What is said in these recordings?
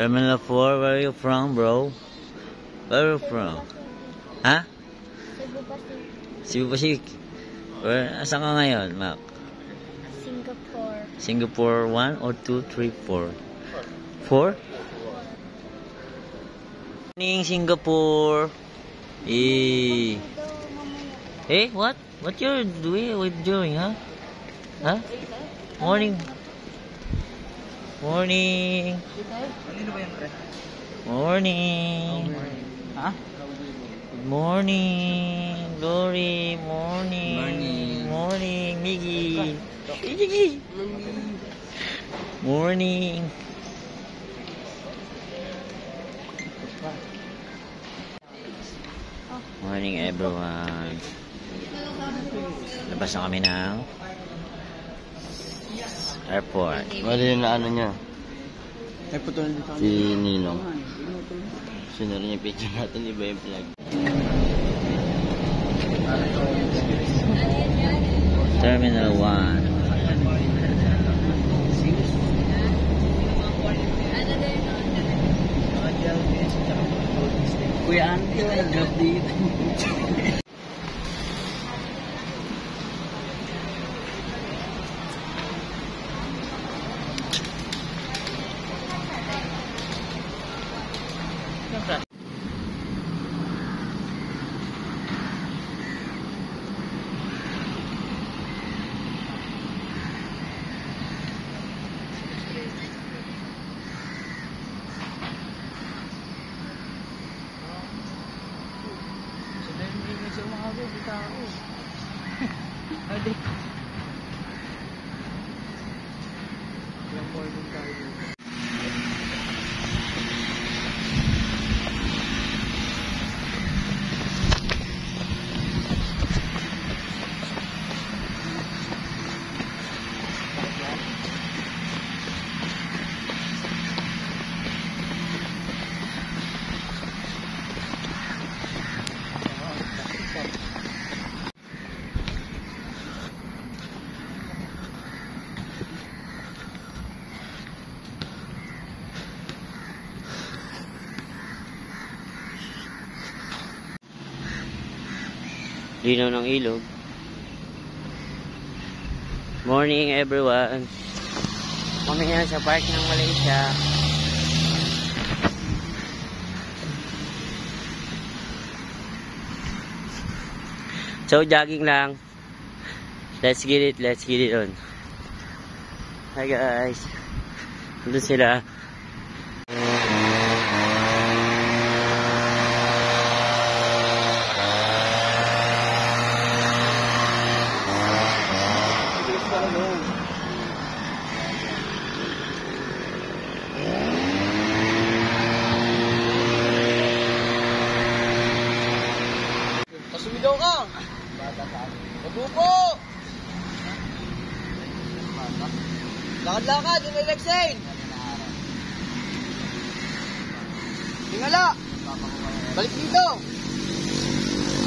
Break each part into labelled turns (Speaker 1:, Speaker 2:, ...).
Speaker 1: Terminal 4, where are you from, bro? Where are you from? Ha? Cebu Pacific. Where? Asan ka ngayon, Mac?
Speaker 2: Singapore.
Speaker 1: Singapore 1 or 2, 3, 4? 4? Morning, Singapore. Eh, what? What you're doing, huh? Huh? Morning. Morning. Morning.
Speaker 3: Ha?
Speaker 1: Good morning, Glory. Morning. Morning, Miggy. Miggy. Morning. Morning, everyone. Labas na kami ng airport.
Speaker 3: Wala yung ano niya. Si Ninong. Sunod niya picture natin, iba yung flag.
Speaker 1: Terminal 1.
Speaker 3: Kuya Andy, nag-grab dito.
Speaker 1: Linaw ng ilog. Morning, everyone. Kami ngayon sa park ng Malaysia. So, jogging lang. Let's get it on. Hi guys. Doon sila.
Speaker 3: Pasumidaw ka! Mabupo! Lakad-lakad, yung Alexei! Tingala! Balik dito!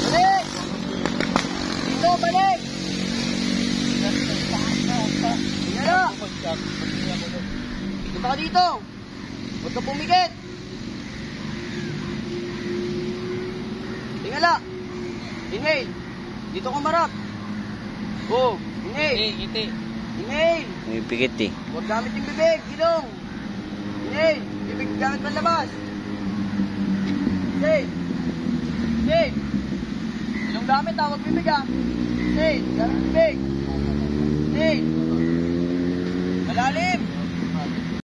Speaker 3: Balik! Dito, balik! Tingala! Punta ka dito! Huwag ka pumikit! Tingala! Inhale! Dito ka marap! Oh! Inhale! Inhale!
Speaker 1: May pikit eh.
Speaker 3: Huwag gamit yung bibig! Gilong! Inhale! Bibig gamit panlabas! Inhale! Inhale! Gilong gamit ha! Huwag bibig ha! Inhale! Gamit bibig! Inhale! Malalim!